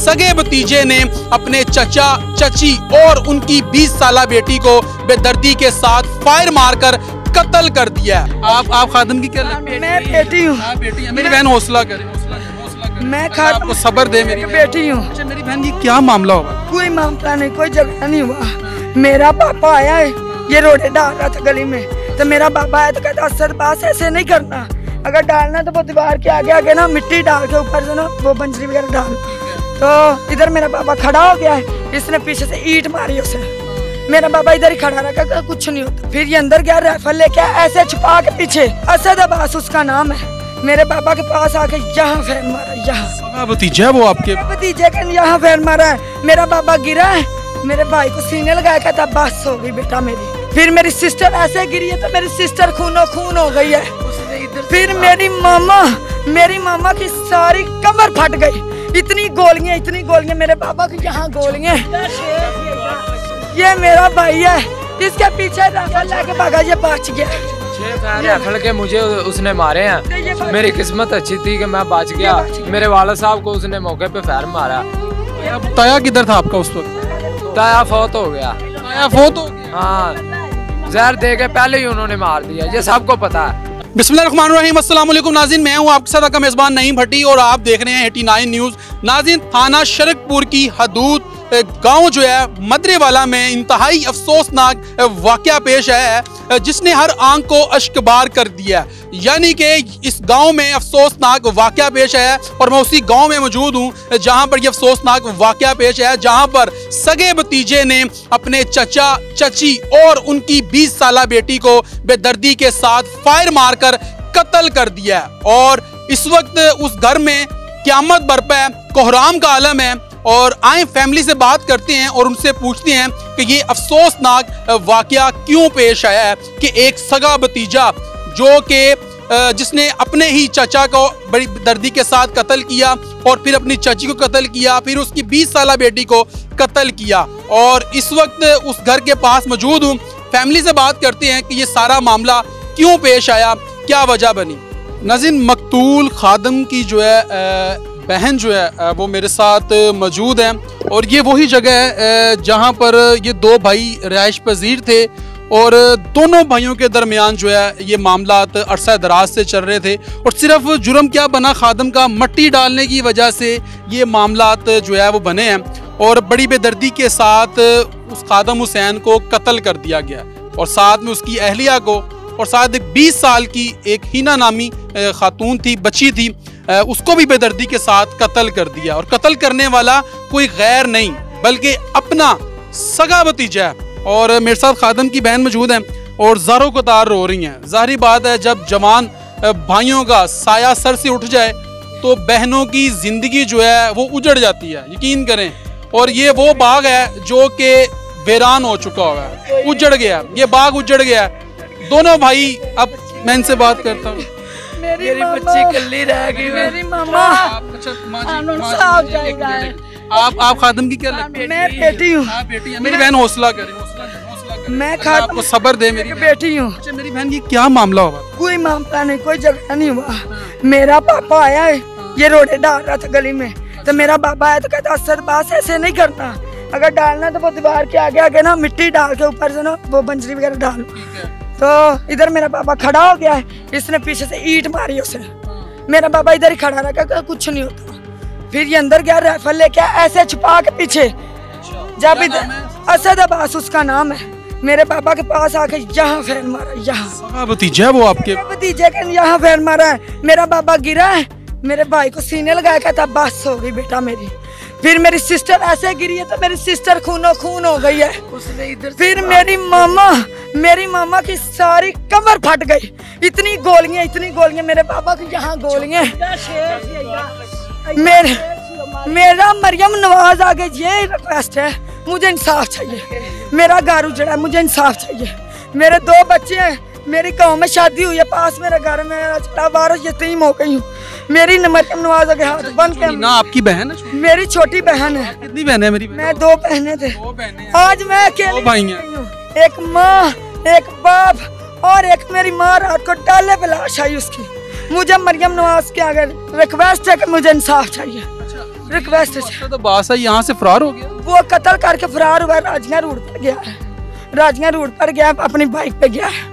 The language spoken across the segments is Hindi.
सगे भतीजे ने अपने चचा चची और उनकी 20 साला बेटी को बेदर्दी के साथ फायर मारकर कत्ल कर दिया। आप खादम की क्या लगती है? मैं बेटी हूँ। बेटी है। मेरी बहन हौसला करे, मैं खादम आपको सब्र दे। मेरी बेटी हूँ। अच्छा मेरी बहन, ये क्या मामला होगा? कोई मामला नहीं, कोई झगड़ा नहीं हुआ। मेरा पापा आया है, ये रोड़े डाल रहा था गली में, तो मेरा पापा आया तो कहता असद बास ऐसे नहीं करना, अगर डालना तो वो दीवार के आगे आगे ना मिट्टी डाल के ऊपर से ना वो बंजरी वगैरह डाल। तो इधर मेरा पापा खड़ा हो गया है, इसने पीछे से ईंट मारी उसे। मेरा बाबा इधर ही खड़ा रखा, कुछ नहीं होता। फिर ये अंदर गया, राइफल लेके ऐसे छुपा के पीछे, असद अब्बास उसका नाम है, मेरे पापा के पास आके यहाँ फैर मारा। यहाँ भतीजा है वो आपके? भतीजे का यहाँ फैर मारा है। मेरा बाबा गिरा है, मेरे भाई को सीने लगाया, कहता बस हो गई बेटा मेरी। फिर मेरी सिस्टर ऐसे गिरी है तो मेरी सिस्टर खूनो खून हो गई है। फिर मेरी मामा की सारी कमर फट गई। इतनी गोलियां मेरे पापा की यहाँ गोलियां। ये मेरा भाई है, इसके पीछे राइफल लेके भागा, ये बच गया। 6 राइफल के मुझे उसने मारे हैं। मेरी किस्मत अच्छी थी कि मैं बच गया। मेरे वाला साहब को उसने मौके पे फायर मारा। ताया किधर था आपका उस वक्त? ताया फौत हो गया। ताया फौत हो गया? हाँ, जहर दे के पहले ही उन्होंने मार दिया, ये सबको पता है। बिस्मिल्लाहिर्रहमानिर्रहीम, अस्सलाम वालेकुम नाज़रीन, मैं हूं आपके साथ आपका मेज़बान नईम भट्टी और आप देख रहे हैं 89 न्यूज़। नाज़रीन, थाना शरकपुर की हदूद गांव जो है मदरेवाला में इंतहाई अफसोसनाक वाक़या पेश आया है, जिसने हर आंख को अश्कबार कर दिया। यानी कि इस गांव में अफसोसनाक वाक़या पेश आया और मैं उसी गांव में मौजूद हूं जहां पर यह अफसोसनाक वाक़या पेश आया, जहां पर सगे भतीजे ने अपने चचा चची और उनकी 20 साला बेटी को बेदर्दी के साथ फायर मारकर कत्ल कर दिया। और इस वक्त उस घर में क़यामत बरपा है, कोहराम का आलम है। और आए फैमिली से बात करते हैं और उनसे पूछते हैं कि ये अफसोसनाक वाक़या क्यों पेश आया है कि एक सगा भतीजा जो कि जिसने अपने ही चचा को बड़ी दर्दी के साथ कत्ल किया और फिर अपनी चची को कत्ल किया, फिर उसकी 20 साला बेटी को कत्ल किया। और इस वक्त उस घर के पास मौजूद हूँ, फैमिली से बात करते हैं कि ये सारा मामला क्यों पेश आया, क्या वजह बनी। नाज़रीन, मकतूल खादम की जो है बहन जो है वो मेरे साथ मौजूद है और ये वही जगह है जहाँ पर ये दो भाई रिहाइश पजीर थे और दोनों भाइयों के दरमियान जो है ये मामलात अरसा दराज से चल रहे थे। और सिर्फ जुर्म क्या बना खादम का, मट्टी डालने की वजह से ये मामलात जो है वो बने हैं और बड़ी बेदर्दी के साथ उस खादम हुसैन को कत्ल कर दिया गया और साथ में उसकी अहलिया को और साथ 20 साल की एक हीना नामी खातून थी, बच्ची थी, उसको भी बेदर्दी के साथ कत्ल कर दिया। और कत्ल करने वाला कोई गैर नहीं बल्कि अपना सगा भतीजा है। और मेरे साथ खादम की बहन मौजूद है और ज़ारों कतार रो रही हैं। ज़ाहिर बात है, जब जवान भाइयों का साया सर से उठ जाए तो बहनों की ज़िंदगी जो है वो उजड़ जाती है, यकीन करें। और ये वो बाग है जो कि वीरान हो चुका होगा, उजड़ गया, ये बाग उजड़ गया। दोनों भाई, अब मैं इनसे बात करता हूँ। मेरी बच्ची कल्ली रह गई। मेरी मामा आप खादम की क्या लगती है? मैं बेटी हूँ। बेटी है। मेरी बहन हौसला करे, मैं खादम सब्र दे। मेरी बेटी हूँ। अच्छा मेरी बहन, ये क्या मामला होगा? कोई मामला नहीं, कोई झगड़ा नहीं हुआ। मेरा पापा आया है, ये रोड़े डाल रहा था गली में, तो मेरा पापा आया तो कहता असद बास ऐसे नहीं करना, अगर डालना तो वो दीवार के आगे आगे ना मिट्टी डाल के ऊपर से ना वो बंजरी वगैरह डाल। तो इधर मेरा पापा खड़ा हो गया है, इसने पीछे से ईंट मारी उसे। मेरा पापा इधर ही खड़ा रखा, कुछ नहीं होता। फिर ये अंदर गया, राइफल लेके ऐसे छुपा के पीछे, जब इधर असद अब्बास उसका नाम है, मेरे पापा के पास आके यहाँ फैर मारा। यहाँ भतीजा है वो आपके? भतीजे का यहाँ फैर मारा है। मेरा पापा गिरा है, मेरे भाई को सीने लगाया, कहता बस हो गई बेटा मेरी। फिर मेरी सिस्टर ऐसे गिरी है तो मेरी सिस्टर खूनो खून हो गई है। फिर मेरी मामा की सारी कमर फट गई। इतनी गोलियां मेरे पापा की यहाँ गोलियां। मेरा मरियम नवाज आगे ये रिक्वेस्ट है, मुझे इंसाफ चाहिए। मेरा घर उजड़ा है, मुझे इंसाफ चाहिए। मेरे 2 बच्चे हैं, मेरी गाँव में शादी हुई है, पास मेरे घर में वारस यतीम हो गई हूँ। मेरी मरियम नवाज के हाथ बन के ना। आपकी बहन है? मेरी छोटी बहन है। कितनी बहन है? मेरी मैं 2 बहनें थे। आज मैं अकेली भाई हैं, एक माँ, एक बाप और एक मेरी माँ। रात को टाले पे लाश आई उसकी। मुझे मरियम नवाज के आगे रिक्वेस्ट है कि मुझे इंसाफ चाहिए। रिक्वेस्ट से। असद अब्बास है यहाँ से फरार हो गया, वो कत्ल करके फरार हुआ, राजिया रोड पर गया है, राजिया रोड पर गया, अपनी बाइक पे गया है।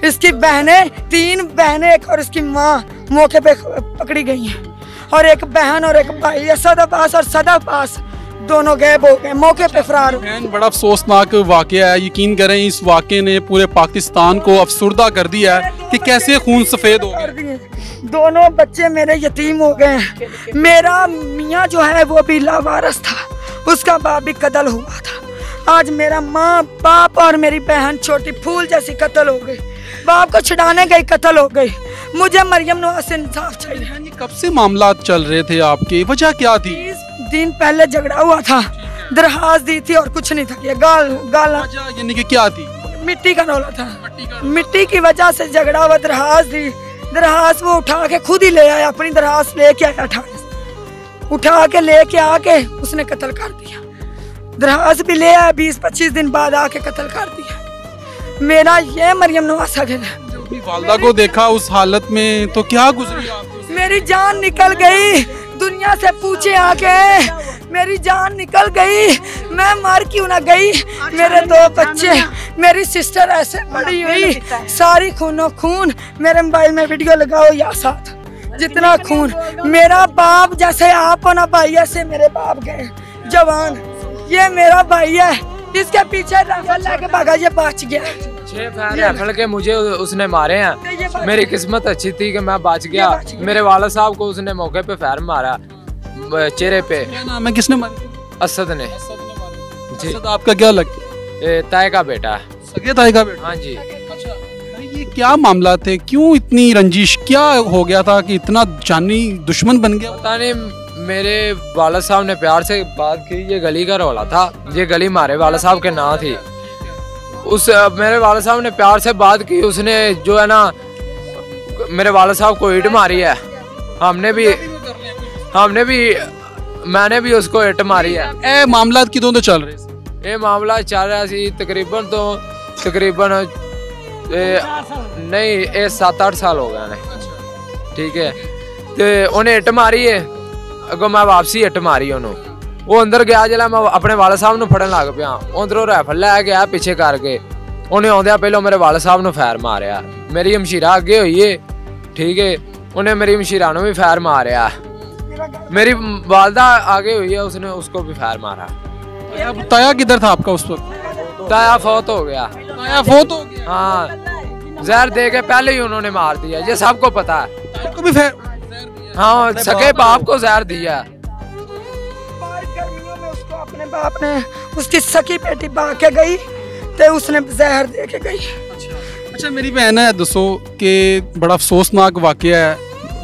इसकी बहनें, 3 बहनें एक और इसकी माँ मौके पे पकड़ी गई हैं, और एक बहन और एक भाई, असद अब्बास और सदा अब्बास दोनों गायब हो गए, मौके पे फरार हो गए। बड़ा अफसोसनाक वाकया है, यकीन करें इस वाकये ने पूरे पाकिस्तान को अफसुर्दा कर दिया है कि कैसे खून सफेद हो गया। दोनों बच्चे मेरे यतीम हो गए हैं। मेरा मियाँ जो है वो भी लावारिस था, उसका बाप भी कत्ल हुआ था। आज मेरा माँ बाप और मेरी बहन छोटी फूल जैसी कत्ल हो गई, बाप को छुड़ाने गई कत्ल हो गई। मुझे मरियम नवाज से इंसाफ चाहिए। कब से मामला चल रहे थे आपके, वजह क्या थी? 30 दिन पहले झगड़ा हुआ था, दरखास्त दी थी और कुछ नहीं था, ये गाल यानी कि क्या थी? मिट्टी का रोला था, मिट्टी की वजह से झगड़ा हुआ। दरखास्त दी, दरखास्त वो उठा के खुद ही ले आया, अपनी दरखास्त लेके आया, उठा के लेके आके उसने कत्ल कर दिया। दरखास्त भी ले आया, 20-25 दिन बाद आके कत्ल कर दिया। मेरा ये मरियम नवाज है। अपनी वालदा को देखा उस हालत में तो क्या गुजरी आपको? मेरी जान निकल गई, दुनिया से पूछे आके, मेरी जान निकल गई, मैं मर क्यों ना गई। मेरे 2 बच्चे, मेरी सिस्टर ऐसे पड़ी हुई, सारी खूनो खून। मेरे मोबाइल में वीडियो लगाओ या साथ, जितना खून। मेरा बाप जैसे आप हो ना भाई, ऐसे मेरे बाप गए जवान। ये मेरा भाई है, इसके पीछे राइफल लेके भागा, ये बच गया। 6 फायर राइफल के मुझे उसने मारे हैं। मेरी किस्मत अच्छी थी कि मैं बच गया। मेरे वाला साहब को उसने मौके पे फायर मारा चेहरे पे। क्या नाम है, किसने मारी? असद ने। जी, असद आपका क्या लगता? ताए का बेटा। सगे ताए का बेटा? हाँ जी। अच्छा, ये क्या मामला थे, क्यों इतनी रंजिश, क्या हो गया था कि इतना जानी दुश्मन बन गया? पता नहीं, मेरे वाला साहब ने प्यार से बात की, ये गली का रौला था, ये गली हमारे वाला साहब के नाम थी। मेरे वाला साहब ने प्यार से बात की, उसने जो है ना मेरे वाला साहब को ईंट मारी है। मैंने भी उसको ईंट मारी है। ए मामला किदों तो चल रहे? ये मामला चल रहा सी तकरीबन नहीं 7-8 साल हो गए ने। ठीक है, तो उन्हें ईंट मारी है, अगो मैं वापसी ईंट मारी उन्होंने। वो अंदर गया, जला मैं अपने वाला साहब ਨੂੰ ਫੜਨ ਲੱਗ ਪਿਆ, ਉਧਰੋਂ ਰਾਈਫਲ ਲੈ ਗਿਆ ਪਿੱਛੇ ਕਰਕੇ। ਉਹਨੇ ਆਉਂਦਿਆਂ ਪਹਿਲਾਂ ਮੇਰੇ ਵਾਲਾ ਸਾਹਿਬ ਨੂੰ ਫਾਇਰ ਮਾਰਿਆ। ਮੇਰੀ ਹਮਸ਼ੀਰਾ ਅੱਗੇ ਹੋਈ ਏ, ठीक है, उन्हें मेरी हमशीरा ने भी फायर मारा। मेरी वालदा आगे हुई है, उसने उसको भी फायर मारा। ताया किधर था आपका उस वक्त? ताया फौत हो गया। ताया फौत हो गया? हाँ, जहर दे के पहले ही उन्होंने मार दिया, ये सबको पता है। ताया को भी हाँ, सगे बाप को जहर दिया। गर्मियों में उसको अपने बाप ने उसकी सकी बेटी बा के गई, तो उसने जहर दे के गई। अच्छा, मेरी भैन है, दसो कि बड़ा अफसोसनाक वाकया है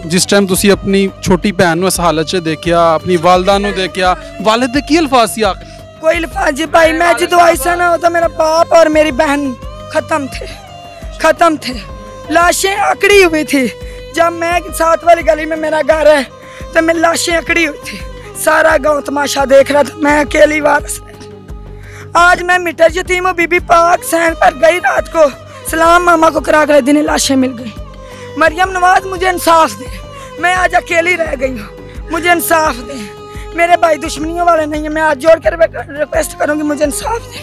जिस टाइम तुसी अपनी छोटी भैन ਨੂੰ ਇਸ ਹਾਲਤ 'ਚ ਦੇਖਿਆ, अपनी वालदा ਨੂੰ देखिया, वालिद ਦੇ ਕੀ ਅਲਫਾਜ਼ ਸੀ आखिर? कोई अल्फाज जी भाई, मैं जो ऐसा ना होता, मेरा बाप और मेरी बहन खत्म थे। लाशें अकड़ी हुई थी। जब मैं 7 वाली गली में मेरा घर है, तो मैं लाशें अकड़ी हुई थी, सारा गांव तमाशा देख रहा था, मैं अकेली वारस। आज मैं मीटर यतीम हूँ, बीबी पाक सैन पर गई रात को, सलाम मामा को करा कर दिन लाशें मिल गई। मरियम नवाज, मुझे इंसाफ दे, मैं आज अकेली रह गई हूँ, मुझे इंसाफ दे। मेरे भाई दुश्मनियों वाले नहीं है, मैं आज जोड़ कर रिक्वेस्ट करूंगी, मुझे इंसाफ दे,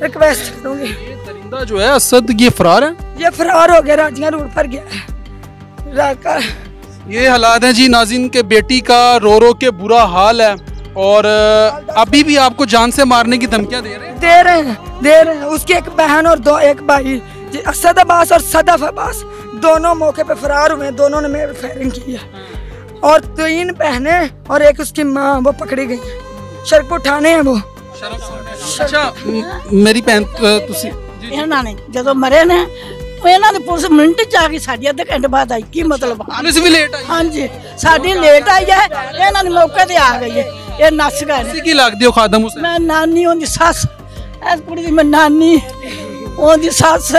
रिक्वेस्ट करूंगी। दरिंदा जो है असद, ये फरार है? ये फरार हो गया, राजिया रोड पर गया है। ये हालात हैं जी नाज़रीन के बेटी का रो रो के बुरा हाल है, और अभी भी आपको जान से मारने की धमकियां दे रहे हैं। उसकी एक बहन और एक भाई, असद अब्बास और सदफ अब्बास, दोनों मौके पे फरार हुए, दोनों ने मेरे फायरिंग की है। और 3 बहनें और एक उसकी माँ, वो पकड़ी गई है, शरकपुर थाने है वो। अच्छा, मेरी भैन ਇਹਨਾਂ ਨੇ ਜਦੋਂ ਮਰੇ ਨੇ, ਇਹਨਾਂ ਦੀ ਪੁਲਿਸ ਮਿੰਟ ਚ ਆ ਗਈ, ਸਾਡੀ ਅੱਧੇ ਘੰਟੇ ਬਾਅਦ ਆਈ। ਕੀ ਮਤਲਬ? ਪੁਲਿਸ ਵੀ ਲੇਟ ਆਈ? ਹਾਂਜੀ, ਸਾਡੀ ਲੇਟ ਆਈ ਹੈ, ਇਹਨਾਂ ਨੇ ਮੌਕੇ ਤੇ ਆ ਗਈ ਹੈ, ਇਹ ਨੱਸ ਗਏ ਨੇ। ਕੀ ਲੱਗਦੀ ਹੋ ਖਾਦਮ ਹੁਸੈਨ? ਮੈਂ ਨਾਨੀ, ਉਹਦੀ ਸੱਸ, ਇਸ ਕੁੜੀ ਦੀ ਮੈਂ ਨਾਨੀ, ਉਹਦੀ ਸੱਸ,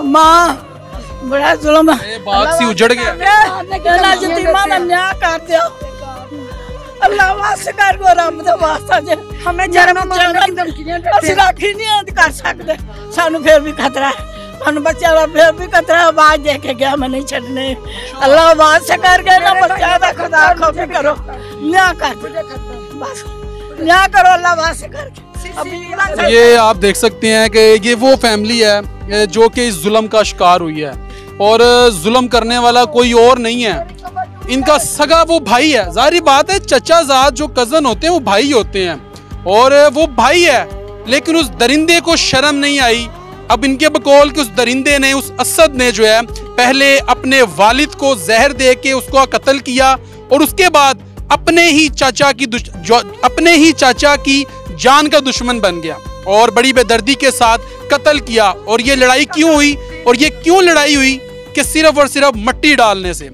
ਮਾਂ, ਬੜਾ ਜ਼ੁਲਮ ਹੈ। ਇਹ ਬਾਤ ਸੀ ਉਜੜ ਗਿਆ। ਇਹਨਾਂ ਯਤੀਮਾਂ ਦਾ ਨਿਆਂ ਕਰ ਦਿਓ, ਅੱਲਾਹ ਵਾਸਤੇ ਕਰ ਕੋ, ਰੱਬ ਦਾ ਵਾਸਤਾ ਜੇ ਹਮੇ ਜਨਮ ਮੰਗਣ ਦੀ ਧਮਕੀਆਂ ਅਸੀਂ ਰਾਖੀ ਨਹੀਂ ਕਰ ਸਕਦੇ, ਸਾਨੂੰ ਫਿਰ ਵੀ ਖਤਰਾ ਹੈ। मन बच्चा दा फिर भी कतरा आवाज दे के गया, मैं नहीं छड़ने। अल्लाह आवाज से कर गए ना बच्चा दा, खुदा खौफ करो, न्याय कर बस, न्याय करो अल्लाह आवाज से कर। ये आप देख सकते हैं कि ये वो फैमिली है जो कि इस जुल्म का शिकार हुई है, और जुल्म करने वाला कोई और नहीं है, इनका सगा वो भाई है। जाहिर बात है, चचा जाद जो कज़न होते हैं वो भाई होते हैं, और वो भाई है, लेकिन उस दरिंदे को शर्म नहीं आई। अब इनके बकौल कि उस दरिंदे ने, उस असद ने जो है पहले अपने वालिद को जहर दे के उसको कत्ल किया, और उसके बाद अपने ही चाचा की जान का दुश्मन बन गया और बड़ी बेदर्दी के साथ कत्ल किया। और ये लड़ाई क्यों हुई, और ये क्यों लड़ाई हुई कि सिर्फ और सिर्फ मिट्टी डालने से।